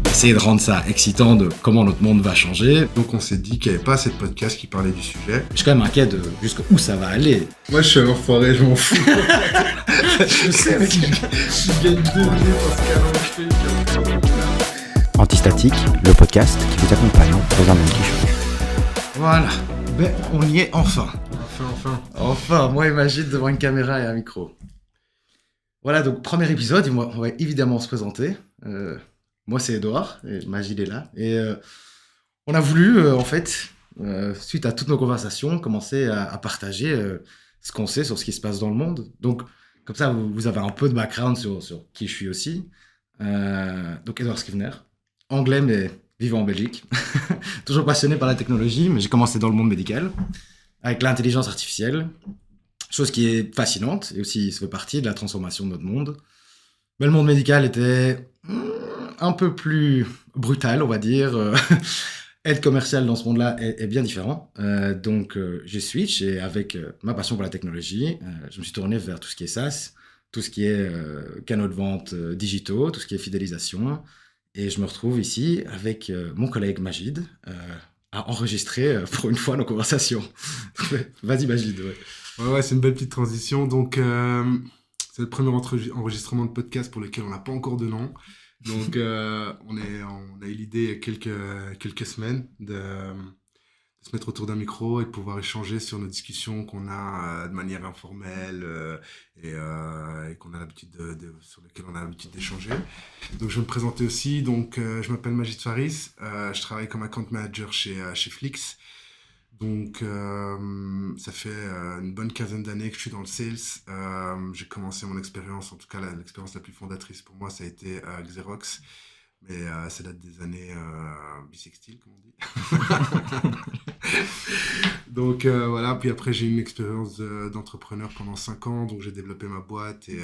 Essayer de rendre ça excitant de comment notre monde va changer. Donc on s'est dit qu'il n'y avait pas assez de podcasts qui parlaient du sujet. Je suis quand même inquiet de jusqu'où ça va aller. Moi je suis un enfoiré, je m'en fous. Je sais, mec. Je gagne 2 parce qu'à Antistatique, le podcast qui vous accompagne dans un monde qui change. Voilà. Ben, on y est enfin. Enfin. Moi et Magid devant une caméra et un micro. Voilà, donc premier épisode, on va évidemment se présenter. Moi c'est Edouard, et Magid est là. Et on a voulu, en fait, suite à toutes nos conversations, commencer à partager ce qu'on sait sur ce qui se passe dans le monde. Donc, comme ça, vous avez un peu de background sur qui je suis aussi. Donc, Edouard Scrivener, anglais mais vivant en Belgique. Toujours passionné par la technologie, mais j'ai commencé dans le monde médical, avec l'intelligence artificielle, chose qui est fascinante, et aussi ça fait partie de la transformation de notre monde. Mais le monde médical était un peu plus brutal, on va dire. Être commercial dans ce monde-là est bien différent. Donc, j'ai switch et avec ma passion pour la technologie, je me suis tourné vers tout ce qui est SaaS, tout ce qui est canaux de vente digitaux, tout ce qui est fidélisation. Et je me retrouve ici avec mon collègue Magid à enregistrer pour une fois nos conversations. Vas-y Magid. Ouais, c'est une belle petite transition. Donc, c'est le premier enregistrement de podcast pour lequel on n'a pas encore de nom. Donc, on a eu l'idée il y a quelques semaines de se mettre autour d'un micro et de pouvoir échanger sur nos discussions qu'on a de manière informelle et qu'on a l'habitude sur lesquelles on a l'habitude d'échanger. Donc, je vais me présenter aussi. Donc, je m'appelle Magid Faris. Je travaille comme account manager chez Flix. Donc, ça fait une bonne quinzaine d'années que je suis dans le sales. J'ai commencé mon expérience, en tout cas l'expérience la plus fondatrice pour moi, ça a été Xerox. Mais ça date des années bisextiles, comme on dit. Donc voilà, puis après j'ai eu une expérience d'entrepreneur pendant 5 ans, donc j'ai développé ma boîte et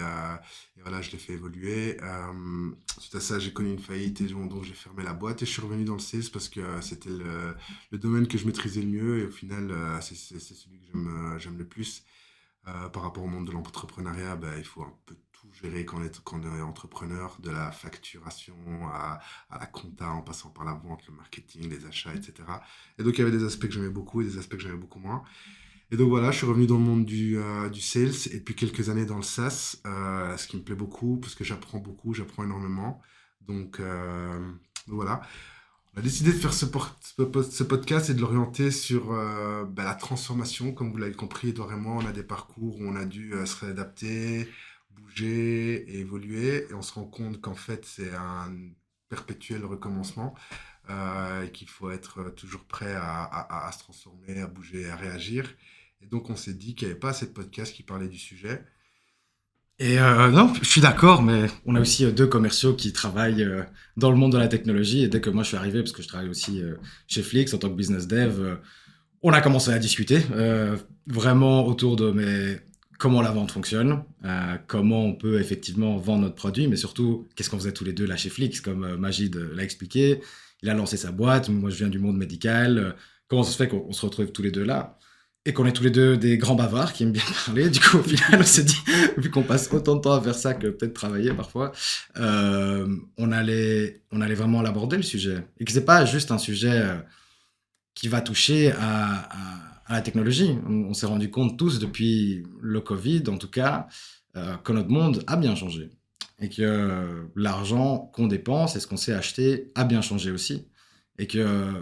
voilà, je l'ai fait évoluer. Suite à ça, j'ai connu une faillite et donc j'ai fermé la boîte et je suis revenu dans le sales parce que c'était le domaine que je maîtrisais le mieux et au final, c'est celui que j'aime le plus. Par rapport au monde de l'entrepreneuriat, il faut un peu tout gérer quand on est entrepreneur, de la facturation à la compta, en passant par la vente, le marketing, les achats, etc. Et donc, il y avait des aspects que j'aimais beaucoup et des aspects que j'aimais beaucoup moins. Et donc, voilà, je suis revenu dans le monde du sales et depuis quelques années dans le SaaS, ce qui me plaît beaucoup parce que j'apprends énormément. Donc, voilà. On a décidé de faire ce podcast et de l'orienter sur la transformation. Comme vous l'avez compris, Edouard et moi, on a des parcours où on a dû se réadapter, bouger et évoluer. Et on se rend compte qu'en fait, c'est un perpétuel recommencement et qu'il faut être toujours prêt à se transformer, à bouger, à réagir. Et donc, on s'est dit qu'il n'y avait pas assez de podcasts qui parlaient du sujet. Et non, je suis d'accord, mais on a aussi 2 commerciaux qui travaillent dans le monde de la technologie. Et dès que moi je suis arrivé, parce que je travaille aussi chez Flix en tant que business dev, on a commencé à discuter vraiment autour de comment la vente fonctionne, comment on peut effectivement vendre notre produit, mais surtout qu'est-ce qu'on faisait tous les deux là chez Flix, comme Magid l'a expliqué. Il a lancé sa boîte, moi je viens du monde médical. Comment ça se fait qu'on se retrouve tous les deux là ? Et qu'on est tous les deux des grands bavards qui aiment bien parler. Du coup, au final, on s'est dit, vu qu'on passe autant de temps à faire ça que peut-être travailler parfois, on allait vraiment l'aborder, le sujet. Et que c'est pas juste un sujet qui va toucher à la technologie. On s'est rendu compte tous, depuis le Covid, en tout cas, que notre monde a bien changé. Et que l'argent qu'on dépense et ce qu'on sait acheter a bien changé aussi. Et que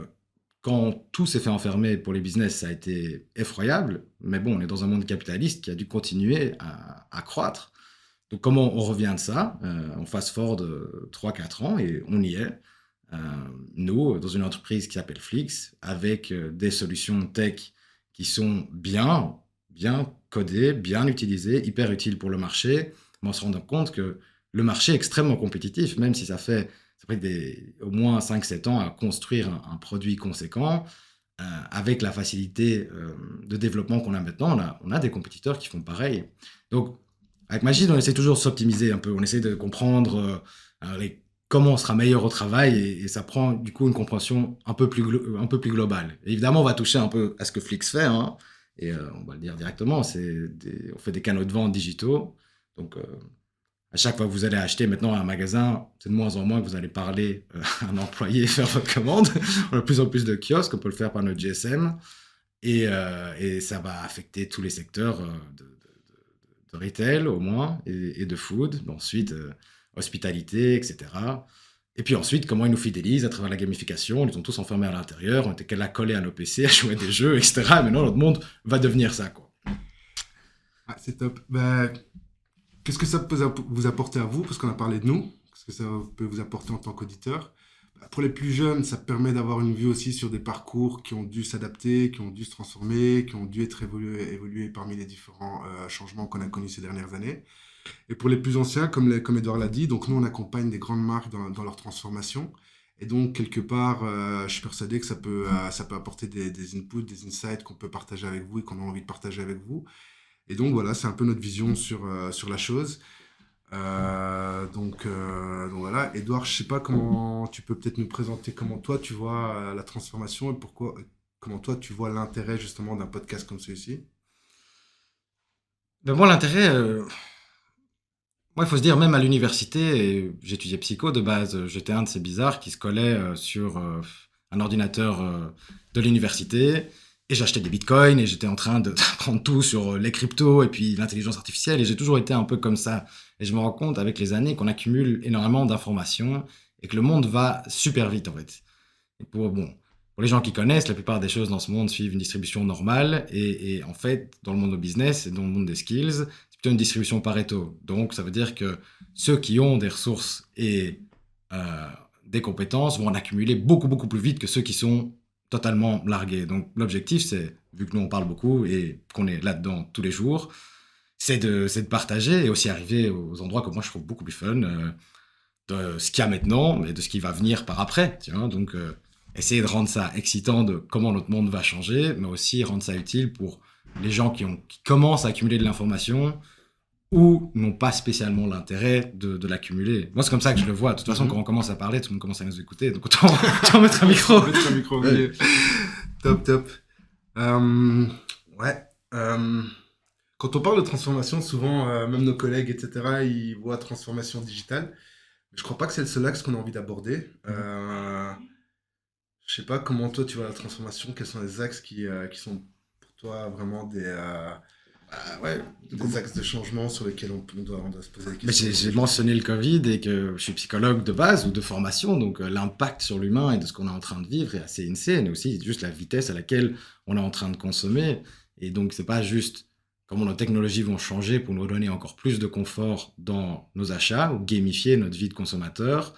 quand tout s'est fait enfermer pour les business, ça a été effroyable. Mais bon, on est dans un monde capitaliste qui a dû continuer à croître. Donc, comment on revient de ça ? On fast-forward 3-4 ans et on y est. Nous, dans une entreprise qui s'appelle Flix, avec des solutions tech qui sont bien codées, bien utilisées, hyper utiles pour le marché. Mais on se rend compte que le marché est extrêmement compétitif, même si ça fait au moins 5-7 ans à construire un produit conséquent. Avec la facilité de développement qu'on a maintenant, on a des compétiteurs qui font pareil. Donc, avec Magid, on essaie toujours de s'optimiser un peu. On essaie de comprendre comment on sera meilleur au travail et ça prend du coup une compréhension un peu plus globale. Et évidemment, on va toucher un peu à ce que Flix fait. Et on va le dire directement, on fait des canaux de vente digitaux. Donc, à chaque fois que vous allez acheter maintenant à un magasin, c'est de moins en moins que vous allez parler à un employé et faire votre commande. On a de plus en plus de kiosques, on peut le faire par notre GSM. Et ça va affecter tous les secteurs de retail au moins et de food. Mais ensuite, hospitalité, etc. Et puis ensuite, comment ils nous fidélisent à travers la gamification. Ils sont tous enfermés à l'intérieur, on était là collés à nos PC, à jouer à des jeux, etc. Et maintenant, notre monde va devenir ça, quoi. Ah, c'est top. Bah, qu'est-ce que ça peut vous apporter à vous? Parce qu'on a parlé de nous. Qu'est-ce que ça peut vous apporter en tant qu'auditeur? Bah, pour les plus jeunes, ça permet d'avoir une vue aussi sur des parcours qui ont dû s'adapter, qui ont dû se transformer, qui ont dû être évolués parmi les différents changements qu'on a connus ces dernières années. Et pour les plus anciens, comme Edouard l'a dit, donc nous, on accompagne des grandes marques dans leur transformation. Et donc, quelque part, je suis persuadé que ça peut apporter des inputs, des insights qu'on peut partager avec vous et qu'on a envie de partager avec vous. Et donc, voilà, c'est un peu notre vision sur la chose. Donc voilà, Edouard, je sais pas comment tu peux peut-être nous présenter comment toi tu vois la transformation et comment toi tu vois l'intérêt justement d'un podcast comme celui-ci. Ben moi, l'intérêt, moi, il faut se dire, même à l'université, et j'étudiais psycho de base, j'étais un de ces bizarres qui se collait sur un ordinateur de l'université, et j'achetais des bitcoins, et j'étais en train d'apprendre tout sur les cryptos, et puis l'intelligence artificielle, et j'ai toujours été un peu comme ça. Et je me rends compte avec les années qu'on accumule énormément d'informations, et que le monde va super vite, en fait. Et pour les gens qui connaissent, la plupart des choses dans ce monde suivent une distribution normale. Et en fait, dans le monde du business et dans le monde des skills, c'est plutôt une distribution Pareto. Donc, ça veut dire que ceux qui ont des ressources et des compétences vont en accumuler beaucoup, beaucoup plus vite que ceux qui sont totalement largués. Donc, l'objectif, c'est, vu que nous, on parle beaucoup et qu'on est là-dedans tous les jours, c'est de partager et aussi arriver aux endroits que moi, je trouve beaucoup plus fun. De ce qu'il y a maintenant, mais de ce qui va venir par après. Tu vois. Donc, essayer de rendre ça excitant de comment notre monde va changer, mais aussi rendre ça utile pour les gens qui commencent à accumuler de l'information ou n'ont pas spécialement l'intérêt de l'accumuler. Moi, c'est comme ça que je le vois. De toute façon, quand on commence à parler, tout le monde commence à nous écouter, donc autant mettre un micro. Mettre un micro, ok. Top, top. Ouais. Quand on parle de transformation, souvent, même nos collègues, etc., ils voient transformation digitale. Je crois pas que c'est le seul axe qu'on a envie d'aborder. Je sais pas comment toi tu vois la transformation, quels sont les axes qui sont pour toi vraiment Ouais, des axes de changement sur lesquels on doit se poser des mais questions. j'ai mentionné le Covid et que je suis psychologue de base ou de formation, donc l'impact sur l'humain et de ce qu'on est en train de vivre est assez insane, et aussi juste la vitesse à laquelle on est en train de consommer. Et donc, c'est pas juste comment nos technologies vont changer pour nous donner encore plus de confort dans nos achats ou gamifier notre vie de consommateur,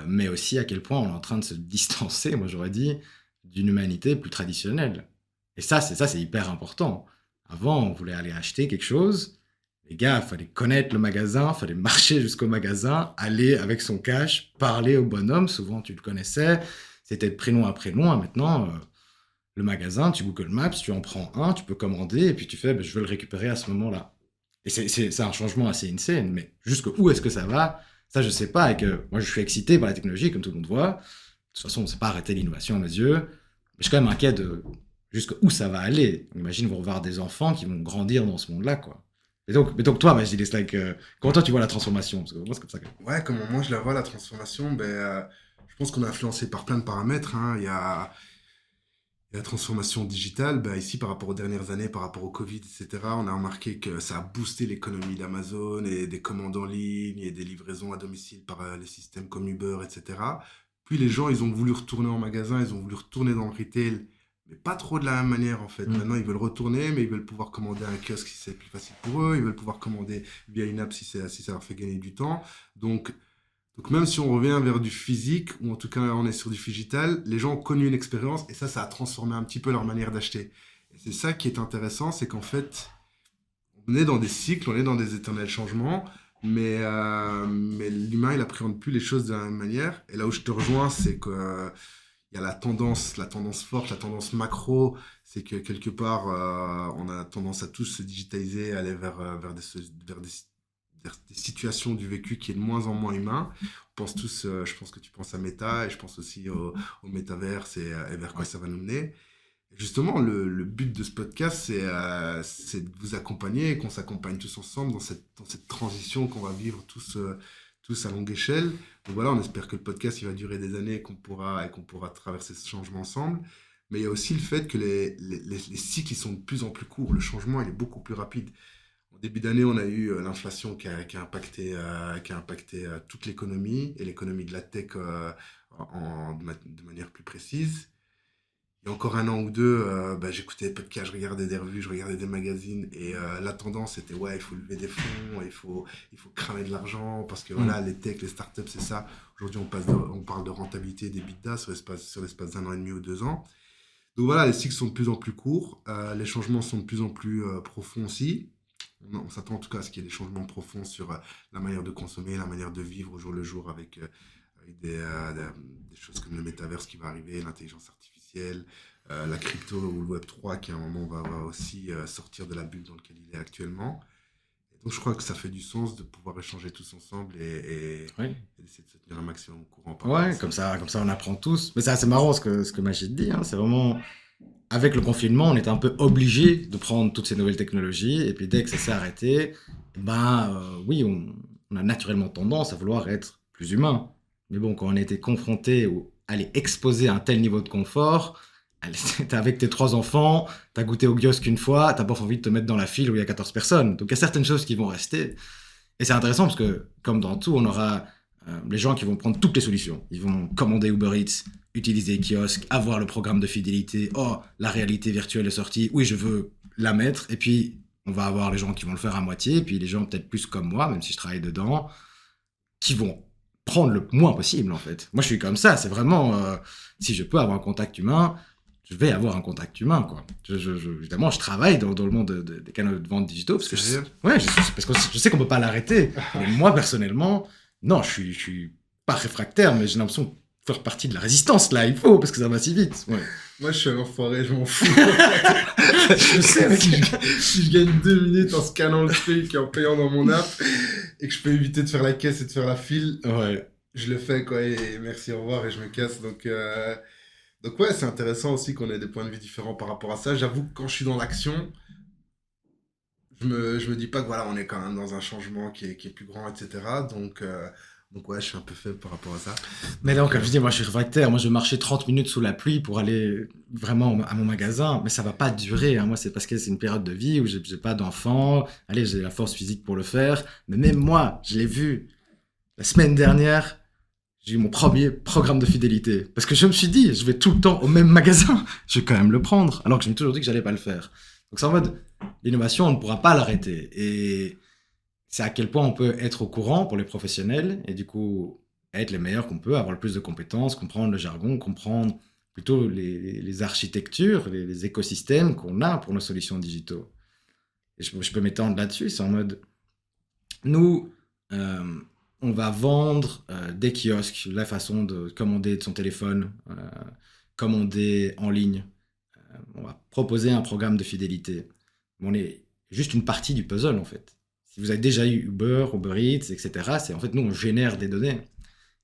mais aussi à quel point on est en train de se distancer, moi j'aurais dit, d'une humanité plus traditionnelle. Et ça, c'est hyper important. Avant, on voulait aller acheter quelque chose. Les gars, il fallait connaître le magasin, il fallait marcher jusqu'au magasin, aller avec son cash, parler au bonhomme. Souvent, tu le connaissais. C'était de prénom à prénom. Maintenant, le magasin, tu Google Maps, tu en prends un, tu peux commander, et puis tu fais, ben, je veux le récupérer à ce moment-là. Et c'est un changement assez insane. Mais jusqu'où est-ce que ça va? Ça, je sais pas. Et que moi, je suis excité par la technologie, comme tout le monde voit. De toute façon, on ne sait pas arrêter l'innovation à mes yeux. Mais je suis quand même inquiet de jusqu'où ça va aller. Imagine, vous revoir des enfants qui vont grandir dans ce monde-là, quoi. Mais donc toi, Majid, c'est like, comment toi tu vois la transformation? Parce que moi, c'est comme ça que... Ouais, comment moi je la vois la transformation, je pense qu'on est influencé par plein de paramètres, hein. Il y a la transformation digitale, ici par rapport aux dernières années, par rapport au Covid, etc. On a remarqué que ça a boosté l'économie d'Amazon et des commandes en ligne et des livraisons à domicile par les systèmes comme Uber, etc. Puis les gens, ils ont voulu retourner en magasin, ils ont voulu retourner dans le retail, mais pas trop de la même manière en fait. Maintenant, ils veulent retourner, mais ils veulent pouvoir commander à un kiosque si c'est plus facile pour eux, ils veulent pouvoir commander via une app si ça leur fait gagner du temps. Donc même si on revient vers du physique, ou en tout cas on est sur du digital, les gens ont connu une expérience et ça a transformé un petit peu leur manière d'acheter. Et c'est ça qui est intéressant, c'est qu'en fait, on est dans des cycles, on est dans des éternels changements, mais l'humain, il appréhende plus les choses de la même manière. Et là où je te rejoins, c'est que il y a la tendance forte, la tendance macro, c'est que quelque part, on a tendance à tous se digitaliser, aller vers des situations du vécu qui est de moins en moins humain. On pense tous, je pense que tu penses à Meta, et je pense aussi au métaverse et vers quoi ça va nous mener. Justement, le but de ce podcast, c'est de vous accompagner et qu'on s'accompagne tous ensemble dans cette transition qu'on va vivre tous à longue échelle. Donc voilà, on espère que le podcast il va durer des années et qu'on pourra traverser ce changement ensemble. Mais il y a aussi le fait que les cycles ils sont de plus en plus courts. Le changement il est beaucoup plus rapide. En début d'année, on a eu l'inflation qui a impacté toute l'économie et l'économie de la tech de manière plus précise. Il y a encore un an ou deux, j'écoutais des podcasts, je regardais des revues, je regardais des magazines et la tendance était ouais, il faut lever des fonds, il faut cramer de l'argent parce que voilà, les techs, les startups, c'est ça. Aujourd'hui, on parle de rentabilité des d'EBITDA sur l'espace d'un an et demi ou 2 ans. Donc voilà, les cycles sont de plus en plus courts, les changements sont de plus en plus profonds aussi. On s'attend en tout cas à ce qu'il y ait des changements profonds sur la manière de consommer, la manière de vivre au jour le jour avec des choses comme le métaverse qui va arriver, l'intelligence artificielle, la crypto ou le Web3 qui à un moment va aussi sortir de la bulle dans laquelle il est actuellement. Et donc je crois que ça fait du sens de pouvoir échanger tous ensemble Oui. et d'essayer de se tenir un maximum au courant par rapport à Ouais, ça. comme ça on apprend tous. Mais c'est assez marrant ce que Magid dit, hein. C'est vraiment, avec le confinement, on était un peu obligé de prendre toutes ces nouvelles technologies. Et puis dès que ça s'est arrêté, oui, on a naturellement tendance à vouloir être plus humain. Mais bon, quand on a été confronté ou allez, exposé à un tel niveau de confort, allez, t'es avec tes 3 enfants, t'as goûté au kiosque une fois, t'as pas envie de te mettre dans la file où il y a 14 personnes. Donc il y a certaines choses qui vont rester. Et c'est intéressant parce que, comme dans tout, on aura les gens qui vont prendre toutes les solutions. Ils vont commander Uber Eats, utiliser kiosque, avoir le programme de fidélité. Oh, la réalité virtuelle est sortie. Oui, je veux la mettre. Et puis, on va avoir les gens qui vont le faire à moitié. Et puis, les gens peut-être plus comme moi, même si je travaille dedans, qui vont prendre le moins possible, en fait. Moi, je suis comme ça. C'est vraiment, si je peux avoir un contact humain, je vais avoir un contact humain, quoi. Évidemment, je travaille dans le monde des canaux de vente digitaux parce que parce que je sais qu'on peut pas l'arrêter. Mais moi, personnellement, non, je suis pas réfractaire, mais j'ai l'impression de faire partie de la résistance, là. Il faut, parce que ça va si vite. Ouais. Moi, je suis un enfoiré, je m'en fous. Je sais, mec. Si je gagne 2 minutes en scannant le truc et en payant dans mon app et que je peux éviter de faire la caisse et de faire la file, Ouais. je le fais, quoi, et merci, au revoir, et je me casse. Donc ouais, c'est intéressant aussi qu'on ait des points de vue différents par rapport à ça. J'avoue que quand je suis dans l'action, je me dis pas que voilà, on est quand même dans un changement qui est plus grand, etc. Donc ouais, je suis un peu faible par rapport à ça. Mais non, comme je dis, moi, je suis réfractaire. Moi, je marchais 30 minutes sous la pluie pour aller vraiment à mon magasin. Mais ça va pas durer, hein. Moi, c'est parce que c'est une période de vie où j'ai pas d'enfant. Allez, j'ai la force physique pour le faire. Mais même moi, je l'ai vu la semaine dernière. J'ai eu mon premier programme de fidélité. Parce que je me suis dit, je vais tout le temps au même magasin. Je vais quand même le prendre. Alors que je me suis toujours dit que j'allais pas le faire. Donc c'est en mode, l'innovation, on ne pourra pas l'arrêter. Et c'est à quel point on peut être au courant pour les professionnels. Et du coup, être les meilleurs qu'on peut, avoir le plus de compétences, comprendre le jargon, comprendre plutôt les architectures, les écosystèmes qu'on a pour nos solutions digitaux. Et je peux m'étendre là-dessus. C'est en mode, nous, on va vendre des kiosques, la façon de commander de son téléphone, commander en ligne. On va proposer un programme de fidélité. Mais on est juste une partie du puzzle, en fait. Si vous avez déjà eu Uber Eats, etc., c'est en fait, nous, on génère des données.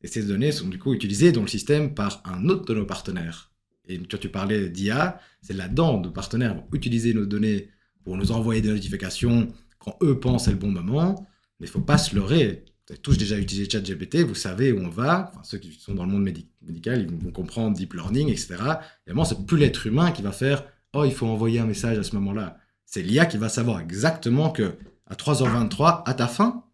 Et ces données sont du coup utilisées dans le système par un autre de nos partenaires. Et quand tu parlais d'IA, c'est là-dedans, nos partenaires vont utiliser nos données pour nous envoyer des notifications quand eux pensent c'est le bon moment. Mais il ne faut pas se leurrer. Vous avez tous déjà utilisé ChatGPT, vous savez où on va. Enfin, ceux qui sont dans le monde médical, ils vont comprendre deep learning, etc. Évidemment, c'est plus l'être humain qui va faire « Oh, il faut envoyer un message à ce moment-là ». C'est l'IA qui va savoir exactement que à 3h23, à ta fin,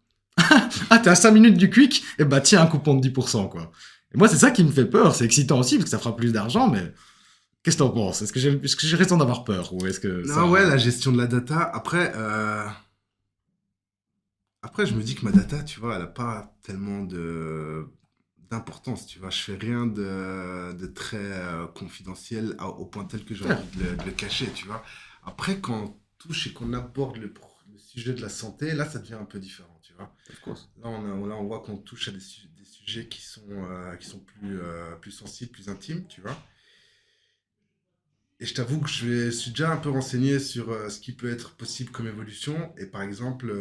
ah, t'es à 5 minutes du quick, et bah tiens, un coupon de 10%, quoi. Et moi, c'est ça qui me fait peur. C'est excitant aussi, parce que ça fera plus d'argent, mais qu'est-ce que t'en penses? Est-ce que j'ai raison d'avoir peur? Ou est-ce que ça... Non, ouais, la gestion de la data. Après, je me dis que ma data, tu vois, elle a pas tellement d'importance, tu vois. Je fais rien de très confidentiel au point tel que j'ai envie de le cacher, tu vois. Après, quand on touche et qu'on aborde le sujet de la santé, là, ça devient un peu différent, tu vois. Là, on voit qu'on touche à des sujets qui sont plus sensibles, plus intimes, tu vois. Et je t'avoue que je suis déjà un peu renseigné sur ce qui peut être possible comme évolution. Et par exemple,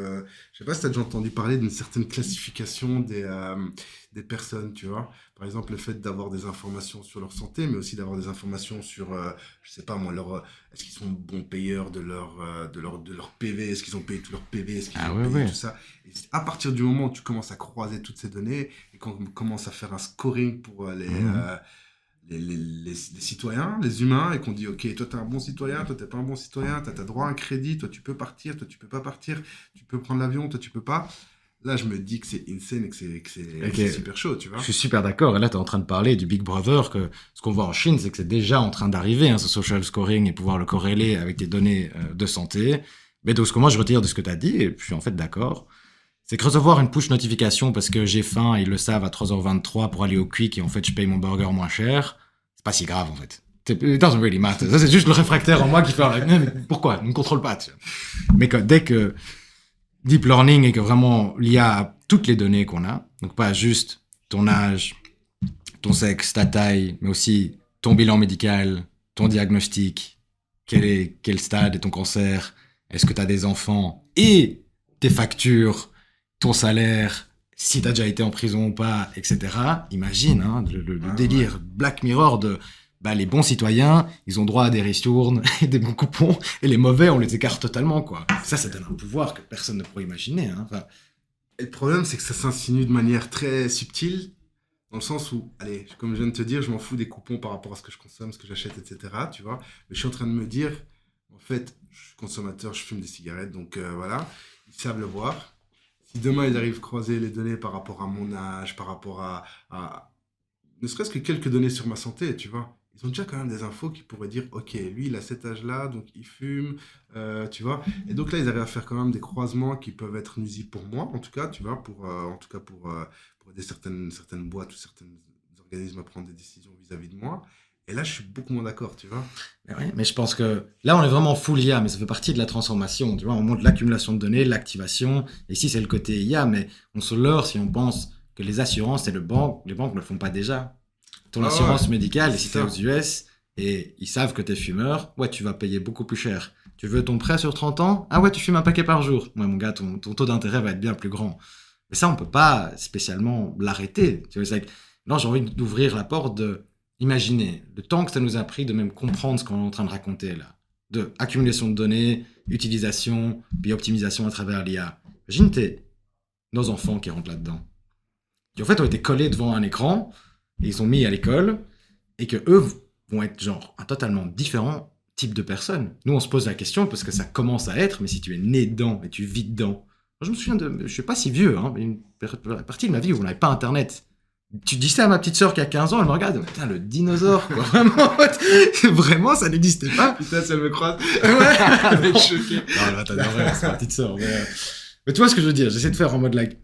je sais pas si tu as déjà entendu parler d'une certaine classification des personnes, tu vois. Par exemple, le fait d'avoir des informations sur leur santé, mais aussi d'avoir des informations sur, je sais pas moi, est-ce qu'ils sont bons payeurs de leur PV, est-ce qu'ils ont payé tout leur PV, est-ce qu'ils Ah ont ouais, payé ouais. tout ça. Et à partir du moment où tu commences à croiser toutes ces données et qu'on commence à faire un scoring pour les citoyens, les humains, et qu'on dit, ok, toi t'es un bon citoyen, toi t'es pas un bon citoyen, t'as droit à un crédit, toi tu peux partir, toi tu peux pas partir, tu peux prendre l'avion, toi tu peux pas. Là, je me dis que c'est insane et que c'est super chaud, tu vois. Je suis super d'accord. Et là, tu es en train de parler du Big Brother, que ce qu'on voit en Chine, c'est que c'est déjà en train d'arriver, hein, ce social scoring, et pouvoir le corréler avec des données de santé. Mais donc, ce que moi, je retire de ce que tu as dit, et je suis en fait d'accord, c'est que recevoir une push notification parce que j'ai faim, ils le savent, à 3h23 pour aller au Quick, et en fait, je paye mon burger moins cher, c'est pas si grave, en fait. It doesn't really matter. Ça, c'est juste le réfractaire en moi qui fait, mais pourquoi? Ne me contrôle pas, tu vois. Mais dès que deep learning et que vraiment l'IA a toutes les données qu'on a, donc pas juste ton âge, ton sexe, ta taille, mais aussi ton bilan médical, ton diagnostic, quel stade est ton cancer, est-ce que tu as des enfants, et tes factures, ton salaire, si tu as déjà été en prison ou pas, etc. Imagine hein, le délire Black Mirror de les bons citoyens, ils ont droit à des ristournes et des bons coupons, et les mauvais, on les écarte totalement, quoi. Ça donne un pouvoir que personne ne pourrait imaginer. Hein. Enfin, et le problème, c'est que ça s'insinue de manière très subtile, dans le sens où, allez, comme je viens de te dire, je m'en fous des coupons par rapport à ce que je consomme, ce que j'achète, etc., tu vois. Mais je suis en train de me dire, en fait, je suis consommateur, je fume des cigarettes, donc voilà, ils savent le voir. Si demain, ils arrivent à croiser les données par rapport à mon âge, par rapport à ne serait-ce que quelques données sur ma santé, tu vois. Ils ont déjà quand même des infos qui pourraient dire, ok, lui, il a cet âge-là, donc il fume, tu vois. Et donc là, ils arrivent à faire quand même des croisements qui peuvent être nuisibles pour moi, en tout cas, tu vois, pour aider certaines boîtes ou certains organismes à prendre des décisions vis-à-vis de moi. Et là, je suis beaucoup moins d'accord, tu vois. mais je pense que là, on est vraiment full IA, mais ça fait partie de la transformation. Tu vois, on montre l'accumulation de données, l'activation. Et ici, c'est le côté IA, mais on se leurre si on pense que les assurances et les banques ne le font pas déjà. Ton assurance médicale, et si t'es aux US, et ils savent que t'es fumeur, ouais, tu vas payer beaucoup plus cher. Tu veux ton prêt sur 30 ans? Ah ouais, tu fumes un paquet par jour. Ouais, mon gars, ton taux d'intérêt va être bien plus grand. Mais ça, on peut pas spécialement l'arrêter. Tu vois, c'est que, non, j'ai envie d'ouvrir la porte de, imaginez, le temps que ça nous a pris de même comprendre ce qu'on est en train de raconter là. De accumulation de données, utilisation, puis optimisation à travers l'IA. Imagine nos enfants qui rentrent là-dedans. Qui en fait ont été collés devant un écran, et ils sont mis à l'école, et que eux vont être genre un totalement différent type de personne. Nous, on se pose la question parce que ça commence à être, mais si tu es né dedans et tu vis dedans. Moi, je me souviens je suis pas si vieux, hein, mais une partie de ma vie où on n'avait pas Internet. Tu dis ça à ma petite sœur qui a 15 ans, elle me regarde, putain, le dinosaure, quoi. Vraiment, ça n'existait pas. Putain, si elle me croise, Ouais. elle va être choquée. Non, là, t'adorais, c'est ma petite sœur. Mais tu vois ce que je veux dire, j'essaie de faire en mode like.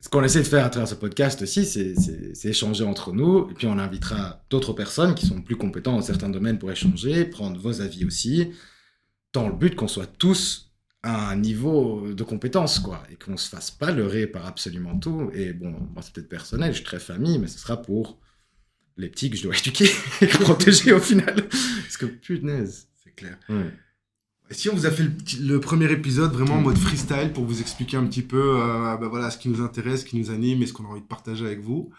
Ce qu'on essaie de faire à travers ce podcast aussi, c'est échanger entre nous, et puis on invitera d'autres personnes qui sont plus compétentes dans certains domaines pour échanger, prendre vos avis aussi, dans le but qu'on soit tous à un niveau de compétence, quoi, et qu'on se fasse pas leurrer par absolument tout. Et bon, moi c'est peut-être personnel, je suis très famille, mais ce sera pour les petits que je dois éduquer et protéger au final. Parce que punaise. C'est clair. Ouais. Et si on vous a fait le premier épisode vraiment en mode freestyle pour vous expliquer un petit peu voilà, ce qui nous intéresse, ce qui nous anime et ce qu'on a envie de partager avec vous.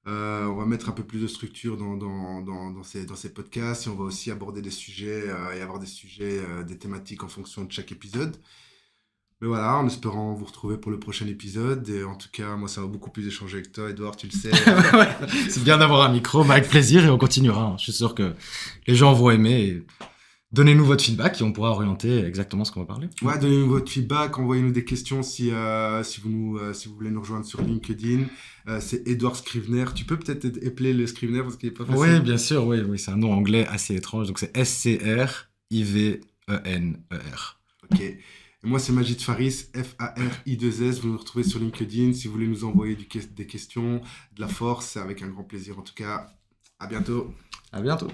On va mettre un peu plus de structure dans ces podcasts et on va aussi aborder des sujets et avoir des sujets, des thématiques en fonction de chaque épisode. Mais voilà, en espérant vous retrouver pour le prochain épisode. Et en tout cas, moi, ça va beaucoup plus échanger avec toi, Edouard, tu le sais. Ouais, c'est bien d'avoir un micro, mais avec plaisir, et on continuera. Hein. Je suis sûr que les gens vont aimer. Et donnez-nous votre feedback et on pourra orienter exactement ce qu'on va parler. Ouais, donnez-nous votre feedback, envoyez-nous des questions si vous voulez nous rejoindre sur LinkedIn. C'est Edouard Scrivener. Tu peux peut-être épeler le Scrivener parce qu'il n'est pas facile. Oui, bien sûr, oui, c'est un nom anglais assez étrange. Donc c'est SCRIVENER. Ok. Et moi, c'est Majid Faris, FARI2S. Vous nous retrouvez sur LinkedIn. Si vous voulez nous envoyer des questions, de la force, c'est avec un grand plaisir. En tout cas, à bientôt. À bientôt.